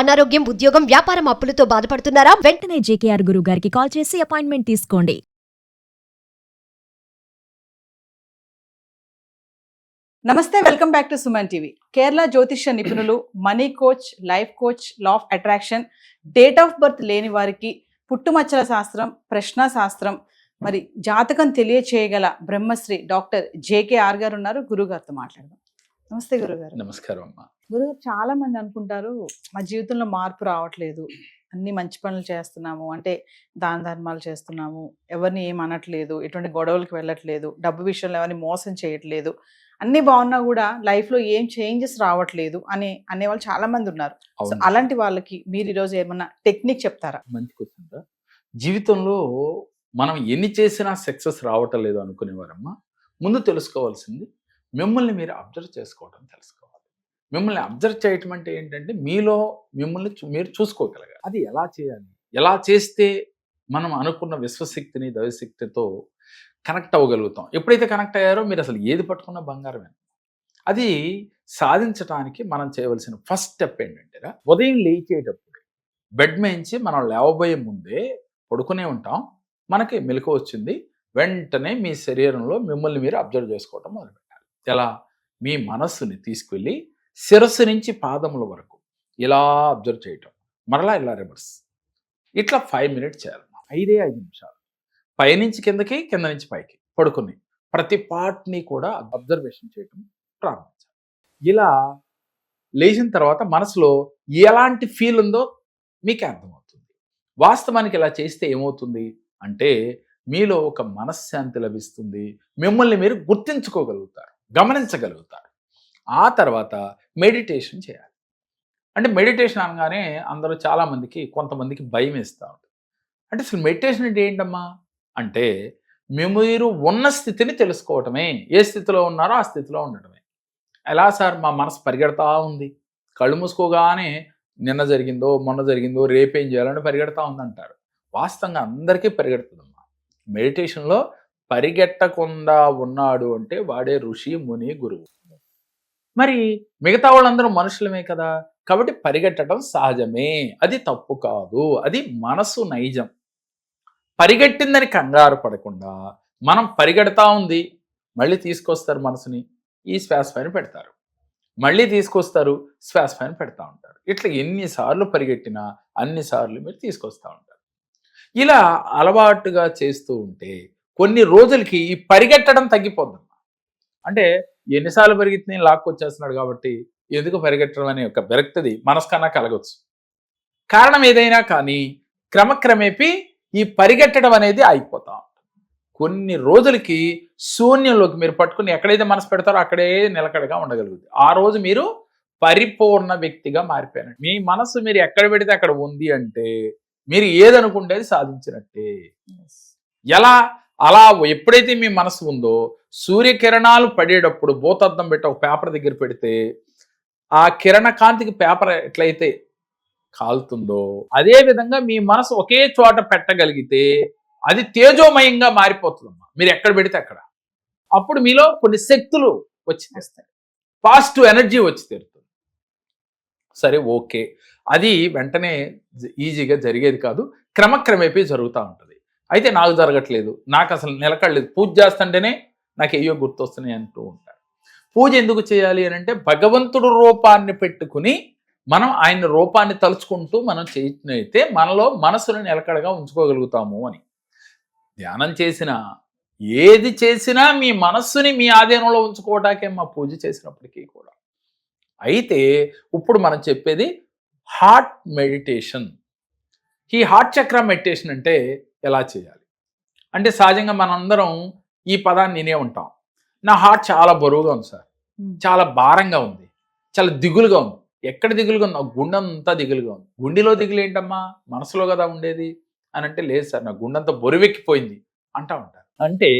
అనారోగ్యం, ఉద్యోగం, వ్యాపారం అప్పులతో బాధపడుతున్నారా? వెంటనే జేకేఆర్ గురువు గారికి కాల్ చేసి అపాయింట్మెంట్ తీసుకోండి. నమస్తే, welcome back to Suman TV. Kerala జ్యోతిష్య నిపుణులు, money coach, life coach, law of attraction, date of birth లేని వారికి పుట్టుమచ్చల శాస్త్రం, ప్రశ్న శాస్త్రం, మరి జాతకం తెలియచేయగల బ్రహ్మశ్రీ డాక్టర్ జేకేఆర్ గారు ఉన్నారు. గురుగారితో మాట్లాడదాం. నమస్తే గురుగారు. నమస్కారం అమ్మా. గురుగారు, చాలా మంది అనుకుంటారు మా జీవితంలో మార్పు రావట్లేదు, అన్ని మంచి పనులు చేస్తున్నాము, అంటే దాన ధర్మాలు చేస్తున్నాము, ఎవరిని ఏం అనట్లేదు, ఎటువంటి గొడవలకు వెళ్ళట్లేదు, డబ్బు విషయంలో ఎవరిని మోసం చేయట్లేదు, అన్ని బాగున్నా కూడా లైఫ్లో ఏం చేంజెస్ రావట్లేదు అనేవాళ్ళు చాలా మంది ఉన్నారు. సో అలాంటి వాళ్ళకి మీరు ఈరోజు ఏమన్నా టెక్నిక్ చెప్తారా? మంచి క్వశ్చన్. జీవితంలో మనం ఎన్ని చేసినా సక్సెస్ రావటం లేదు అనుకునేవారమ్మా, ముందు తెలుసుకోవాల్సింది మిమ్మల్ని మీరు అబ్జర్వ్ చేసుకోవడం తెలుసుకోవాలి. మిమ్మల్ని అబ్జర్వ్ చేయటం అంటే ఏంటంటే మీలో మిమ్మల్ని మీరు చూసుకోగలగాలి. అది ఎలా చేయాలి, ఎలా చేస్తే మనం అనుకున్న విశ్వశక్తిని, దైవశక్తితో కనెక్ట్ అవ్వగలుగుతాం. ఎప్పుడైతే కనెక్ట్ అయ్యారో మీరు అసలు ఏది పట్టుకున్న బంగారమే. అది సాధించడానికి మనం చేయవలసిన ఫస్ట్ స్టెప్ ఏంటంటే, ఉదయం లేచేటప్పుడు బెడ్ మేంచి మనం లేవబోయే ముందే పడుకునే ఉంటాం, మనకి మెలకువ వచ్చింది, వెంటనే మీ శరీరంలో మిమ్మల్ని మీరు అబ్జర్వ్ చేసుకోవటం మొదలుపెట్టాలి. ఎలా? మీ మనస్సుని తీసుకెళ్ళి శిరస్సు నుంచి పాదముల వరకు ఇలా అబ్జర్వ్ చేయటం, మరలా ఇలా రివర్స్, ఇట్లా 5 మినిట్స్ చేయాలి. 5 నిమిషాలు పైనుంచి కిందకి, కింద నుంచి పైకి పడుకుని ప్రతి పార్ట్ని కూడా అబ్జర్వేషన్ చేయటం ప్రారంభించాలి. ఇలా లేచిన తర్వాత మనసులో ఎలాంటి ఫీల్ ఉందో మీకు అర్థమవుతుంది. వాస్తవానికి ఇలా చేస్తే ఏమవుతుంది అంటే మీలో ఒక మనశ్శాంతి లభిస్తుంది, మిమ్మల్ని మీరు గుర్తించుకోగలుగుతారు, గమనించగలుగుతారు. ఆ తర్వాత మెడిటేషన్ చేయాలి. అంటే మెడిటేషన్ అనగానే అందరూ చాలామందికి, కొంతమందికి భయం వేస్తూ ఉంటుంది. అంటే అసలు మెడిటేషన్ అంటే ఏంటమ్మా అంటే మీరు ఉన్న స్థితిని తెలుసుకోవటమే. ఏ స్థితిలో ఉన్నారో ఆ స్థితిలో ఉండటమే. ఎలా సార్, మా మనసు పరిగెడతా ఉంది, కళ్ళు మూసుకోగానే నిన్న జరిగిందో, మొన్న జరిగిందో, రేపేం చేయాలని పరిగెడతా ఉందంటారు. వాస్తవంగా అందరికీ పరిగెడుతుందమ్మా. మెడిటేషన్లో పరిగెట్టకుండా ఉన్నాడు అంటే వాడే ఋషి, ముని, గురువు. మరి మిగతా వాళ్ళందరూ మనుషులమే కదా, కాబట్టి పరిగెట్టడం సహజమే, అది తప్పు కాదు, అది మనసు నైజం. పరిగెట్టిందని కంగారు పడకుండా మనం పరిగెడతా ఉంది, మళ్ళీ తీసుకొస్తారు మనసుని, ఈ శ్వాస పైన పెడతారు, మళ్ళీ తీసుకొస్తారు, శ్వాస పైన పెడతా ఉంటారు. ఇట్లా ఎన్నిసార్లు పరిగెట్టినా అన్నిసార్లు మీరు తీసుకొస్తూ ఉంటారు. ఇలా అలవాటుగా చేస్తూ ఉంటే కొన్ని రోజులకి ఈ పరిగెట్టడం తగ్గిపోద్దమ్మా. అంటే ఎన్నిసార్లు పరిగెత్తి లాక్కొచ్చేస్తున్నాడు కాబట్టి ఎందుకు పరిగెట్టడం అనే ఒక విరక్తి మనసుకన్నా కలగవచ్చు. కారణం ఏదైనా కానీ క్రమక్రమేపీ ఈ పరిగెట్టడం అనేది అయిపోతా ఉంటుంది. కొన్ని రోజులకి శూన్యంలోకి మీరు పట్టుకుని ఎక్కడైతే మనసు పెడతారో అక్కడే నిలకడగా ఉండగలుగుతుంది. ఆ రోజు మీరు పరిపూర్ణ వ్యక్తిగా మారిపోయినట్టు. మీ మనసు మీరు ఎక్కడ పెడితే అక్కడ ఉంది అంటే మీరు ఏదనుకుంటే అది సాధించినట్టే. ఎలా? అలా ఎప్పుడైతే మీ మనసు ఉందో, సూర్యకిరణాలు పడేటప్పుడు భూతద్దం పెట్టి ఒక పేపర్ దగ్గర పెడితే ఆ కిరణ కాంతికి పేపర్ ఎట్లయితే కాలుతుందో అదే విధంగా మీ మనసు ఒకే చోట పెట్టగలిగితే అది తేజోమయంగా మారిపోతుందమ్మా. మీరు ఎక్కడ పెడితే అక్కడ. అప్పుడు మీలో కొన్ని శక్తులు వచ్చి తెస్తాయి, పాజిటివ్ ఎనర్జీ వచ్చి తీరుతుంది. సరే, ఓకే, అది వెంటనే ఈజీగా జరిగేది కాదు, క్రమక్రమేపీ జరుగుతూ ఉంటుంది. అయితే నాకు జరగట్లేదు, నాకు అసలు నిలకడలేదు, పూజ చేస్తుంటేనే నాకు ఏయో గుర్తొస్తున్నాయి అంటూ ఉంటారు. పూజ ఎందుకు చేయాలి అని అంటే భగవంతుడు రూపాన్ని పెట్టుకుని మనం ఆయన రూపాన్ని తలుచుకుంటూ మనం చేసినైతే మనలో మనసును నిలకడగా ఉంచుకోగలుగుతాము అని. ధ్యానం చేసినా ఏది చేసినా మీ మనస్సుని మీ ఆధీనంలో ఉంచుకోవటాకే మా పూజ చేసినప్పటికీ కూడా. అయితే ఇప్పుడు మనం చెప్పేది హార్ట్ మెడిటేషన్. ఈ హార్ట్ చక్ర మెడిటేషన్ అంటే ఎలా చేయాలి అంటే, సహజంగా మనందరం ఈ పదాన్ని వినే ఉంటాం. నా హార్ట్ చాలా బరువుగా ఉంది సార్, చాలా భారంగా ఉంది, చాలా దిగులుగా ఉంది. ఎక్కడ దిగులుగా ఉంది? గుండెంతా దిగులుగా ఉంది. గుండెలో దిగులు ఏంటమ్మా, మనసులో కదా ఉండేది అని అంటే, లేదు సార్ నా గుండెంతా బరువెక్కిపోయింది అంటా ఉంటారు. అంటే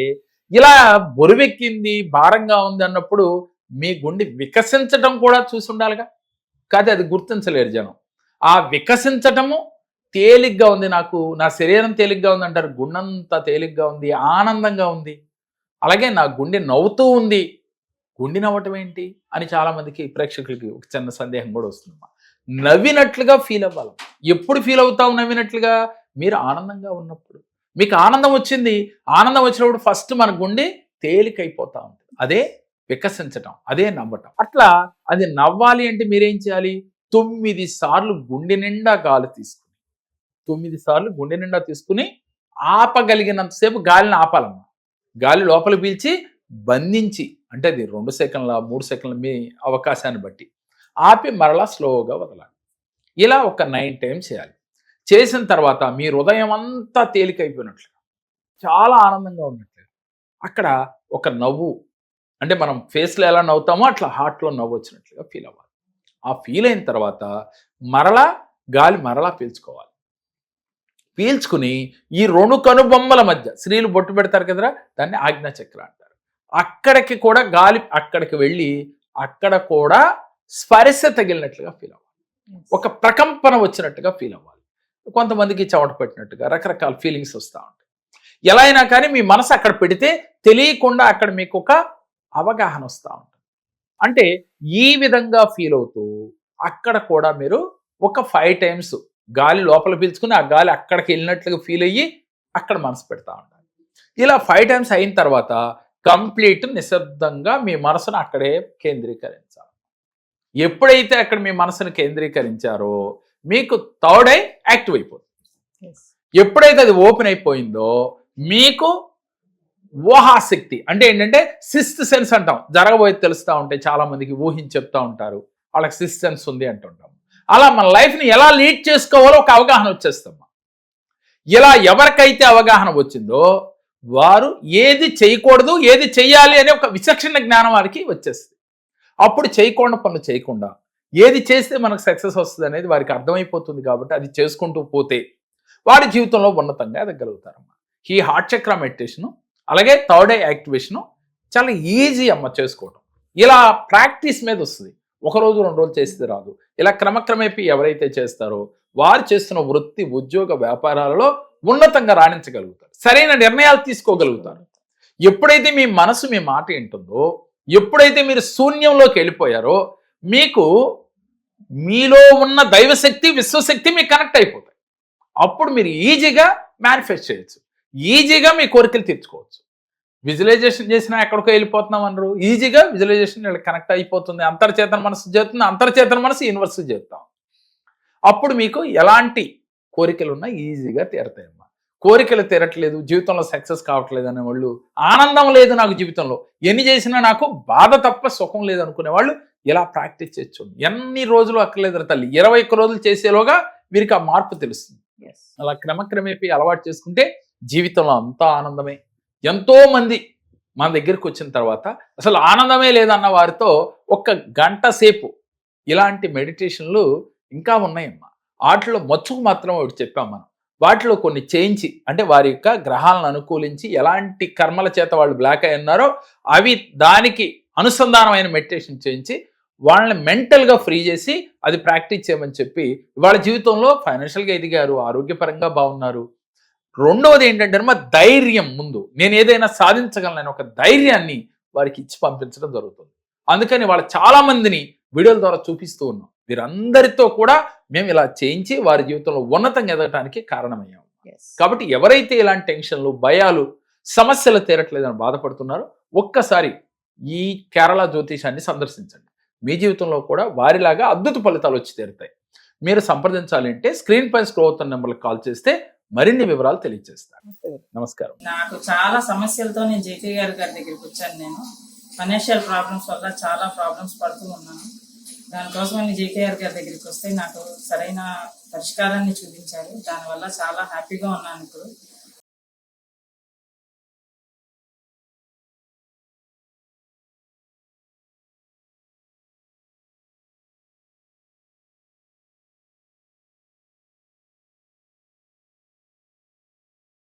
ఇలా బరువెక్కింది, భారంగా ఉంది అన్నప్పుడు మీ గుండె వికసించటం కూడా చూసి ఉండాలిగా. కాదు, అది గుర్తించలేరు జనం. ఆ వికసించటము తేలిగ్గా ఉంది, నాకు నా శరీరం తేలిగ్గా ఉంది అంటారు, గుండెంతా తేలిగ్గా ఉంది, ఆనందంగా ఉంది. అలాగే నా గుండె నవ్వుతూ ఉంది, గుండె నవ్వటం ఏంటి అని చాలామందికి ప్రేక్షకులకి ఒక చిన్న సందేహం కూడా వస్తుందమ్మా. నవ్వినట్లుగా ఫీల్ అవ్వాలి. ఎప్పుడు ఫీల్ అవుతావు నవ్వినట్లుగా? మీరు ఆనందంగా ఉన్నప్పుడు. మీకు ఆనందం వచ్చింది, ఆనందం వచ్చినప్పుడు ఫస్ట్ మన గుండె తేలికైపోతా ఉంటుంది. అదే వికసించటం, అదే నవ్వటం. అట్లా అది నవ్వాలి అంటే మీరేం చేయాలి? 9 సార్లు గుండె నిండా గాలి తీసుకుని 9 సార్లు గుండె నిండా తీసుకుని ఆపగలిగినంతసేపు గాలిని ఆపాలమ్మా. గాలి లోపల పీల్చి బంధించి, అంటే అది 2 సెకండ్ల 3 సెకండ్ల మీ అవకాశాన్ని బట్టి ఆపి మరలా స్లోగా వదలాలి. ఇలా ఒక 9 టైమ్స్ చేయాలి. చేసిన తర్వాత మీ హృదయం అంతా తేలికైపోయినట్లుగా, చాలా ఆనందంగా ఉన్నట్లుగా, అక్కడ ఒక నవ్వు, అంటే మనం ఫేస్లో ఎలా నవ్వుతామో అట్లా హార్ట్లో నవ్వు వచ్చినట్లుగా ఫీల్ అవ్వాలి. ఆ ఫీల్ అయిన తర్వాత మరలా గాలి మరలా పీల్చుకోవాలి. పీల్చుకుని ఈ 2 కనుబొమ్మల మధ్య, స్త్రీలు బొట్టు పెడతారు కదరా, దాన్ని ఆజ్ఞాచక్ర అంటారు. అక్కడికి కూడా గాలి అక్కడికి వెళ్ళి అక్కడ కూడా స్పర్శ తగిలినట్లుగా ఫీల్ అవ్వాలి. ఒక ప్రకంపన వచ్చినట్టుగా ఫీల్ అవ్వాలి. కొంతమందికి చెమట పెట్టినట్టుగా రకరకాల ఫీలింగ్స్ వస్తూ ఉంటాయి. ఎలా అయినా కానీ మీ మనసు అక్కడ పెడితే తెలియకుండా అక్కడ మీకు ఒక అవగాహన వస్తూ ఉంటుంది. అంటే ఈ విధంగా ఫీల్ అవుతూ అక్కడ కూడా మీరు ఒక 5 టైమ్స్ గాలి లోపల పీల్చుకుని ఆ గాలి అక్కడికి వెళ్ళినట్లుగా ఫీల్ అయ్యి అక్కడ మనసు పెడతా ఉంటారు. ఇలా 5 టైమ్స్ అయిన తర్వాత కంప్లీట్ నిశ్శబ్దంగా మీ మనసును అక్కడే కేంద్రీకరించాలి. ఎప్పుడైతే అక్కడ మీ మనసును కేంద్రీకరించారో మీకు థర్డ్ ఐ యాక్టివ్ అయిపోతుంది. ఎప్పుడైతే అది ఓపెన్ అయిపోయిందో మీకు ఊహాశక్తి, అంటే ఏంటంటే సిక్స్త్ సెన్స్ అంటాం, జరగబోయేది తెలుస్తూ ఉంటాయి. చాలా మందికి ఊహించి చెప్తా ఉంటారు, వాళ్ళకి సిక్స్త్ సెన్స్ ఉంది అంటుంటాం. అలా మన లైఫ్ని ఎలా లీడ్ చేసుకోవాలో ఒక అవగాహన వచ్చేస్తాం. ఇలా ఎవరికైతే అవగాహన వచ్చిందో వారు ఏది చేయకూడదు, ఏది చెయ్యాలి అనే ఒక విచక్షణ జ్ఞానం వారికి వచ్చేస్తుంది. అప్పుడు చేయకుండా పనులు చేయకుండా ఏది చేస్తే మనకు సక్సెస్ వస్తుంది అనేది వారికి అర్థమైపోతుంది. కాబట్టి అది చేసుకుంటూ పోతే వారి జీవితంలో ఉన్నతంగా ఎదగలుగుతారమ్మా. ఈ హార్ట్ చక్ర మెడిటేషను అలాగే థర్డ్ ఐ యాక్టివేషను చాలా ఈజీ అమ్మ చేసుకోవడం. ఇలా ప్రాక్టీస్ మీద వస్తుంది. 1 రోజు 2 రోజులు చేస్తే రాదు. ఇలా క్రమక్రమేపీ ఎవరైతే చేస్తారో వారు చేస్తున్న వృత్తి, ఉద్యోగ, వ్యాపారాలలో ఉన్నతంగా రాణించగలుగుతారు. సరైన నిర్ణయాలు తీసుకోగలుగుతారు. ఎప్పుడైతే మీ మనసు మీ మాట వింటుందో, ఎప్పుడైతే మీరు శూన్యంలోకి వెళ్ళిపోయారో మీకు మీలో ఉన్న దైవశక్తి, విశ్వశక్తి మీకు కనెక్ట్ అయిపోతాయి. అప్పుడు మీరు ఈజీగా మేనిఫెస్ట్ చేయొచ్చు, ఈజీగా మీ కోరికలు తీర్చుకోవచ్చు. విజువలైజేషన్ చేసినా ఎక్కడికో వెళ్ళిపోతున్నాం అనరు, ఈజీగా విజువలైజేషన్ కనెక్ట్ అయిపోతుంది. అంతర్చేతన మనసు చేస్తుంది, అంతర్చేతన మనసు యూనివర్స్ చేస్తాం. అప్పుడు మీకు ఎలాంటి కోరికలు ఉన్నా ఈజీగా తీరతాయమ్మా. కోరికలు తీరట్లేదు, జీవితంలో సక్సెస్ కావట్లేదు అనే వాళ్ళు, ఆనందం లేదు నాకు జీవితంలో, ఎన్ని చేసినా నాకు బాధ తప్ప సుఖం లేదు అనుకునే వాళ్ళు ఇలా ప్రాక్టీస్ చేయొచ్చు. ఎన్ని రోజులు అక్కర్లేదు తల్లి, 21 రోజులు చేసేలోగా వీరికి ఆ మార్పు తెలుస్తుంది. అలా క్రమక్రమేపీ అలవాటు చేసుకుంటే జీవితంలో అంతా ఆనందమే. ఎంతో మంది మన దగ్గరికి వచ్చిన తర్వాత అసలు ఆనందమే లేదన్న వారితో 1 గంట సేపు ఇలాంటి మెడిటేషన్లు ఇంకా ఉన్నాయమ్మా. వాటిలో మచ్చుకు మాత్రం ఒకటి చెప్పాం మనం. వాటిలో కొన్ని చేయించి, అంటే వారి యొక్క గ్రహాలను అనుకూలించి ఎలాంటి కర్మల చేత వాళ్ళు బ్లాక్ అయి ఉన్నారో అవి దానికి అనుసంధానమైన మెడిటేషన్ చేయించి వాళ్ళని మెంటల్గా ఫ్రీ చేసి అది ప్రాక్టీస్ చేయమని చెప్పి వాళ్ళ జీవితంలో ఫైనాన్షియల్గా ఎదిగారు, ఆరోగ్యపరంగా బాగున్నారు. రెండవది ఏంటంటే మా ధైర్యం, ముందు నేను ఏదైనా సాధించగలను ఒక ధైర్యాన్ని వారికి ఇచ్చి పంపించడం జరుగుతుంది. అందుకని వాళ్ళ చాలా మందిని వీడియోల ద్వారా చూపిస్తూ ఉన్నాం. వీరందరితో కూడా మేము ఇలా చేయించి వారి జీవితంలో ఉన్నతంగా ఎదగటానికి కారణమయ్యాము. కాబట్టి ఎవరైతే ఇలాంటి టెన్షన్లు, భయాలు, సమస్యలు తీరట్లేదని బాధపడుతున్నారో ఒక్కసారి ఈ కేరళ జ్యోతిషాన్ని సందర్శించండి. మీ జీవితంలో కూడా వారిలాగా అద్భుత ఫలితాలు వచ్చి తీరుతాయి. మీరు సంప్రదించాలి అంటే స్క్రీన్ పైన స్క్రోల్ అవుతున్న నెంబర్కి కాల్ చేస్తే మరిన్ని వివరాలు తెలియజేస్తాను. నమస్కారం. నాకు చాలా సమస్యలతో నేను జేకే గారి దగ్గరికి వచ్చాను. నేను ఫైనాన్షియల్ ప్రాబ్లమ్స్ వల్ల చాలా ప్రాబ్లమ్స్ పడుతూ ఉన్నాను. దానికోసం నేను జేకే గారి దగ్గరికి వస్తే నాకు సరైన పరిష్కారాన్ని చూపించారు. దానివల్ల చాలా హ్యాపీగా ఉన్నాను ఇప్పుడు.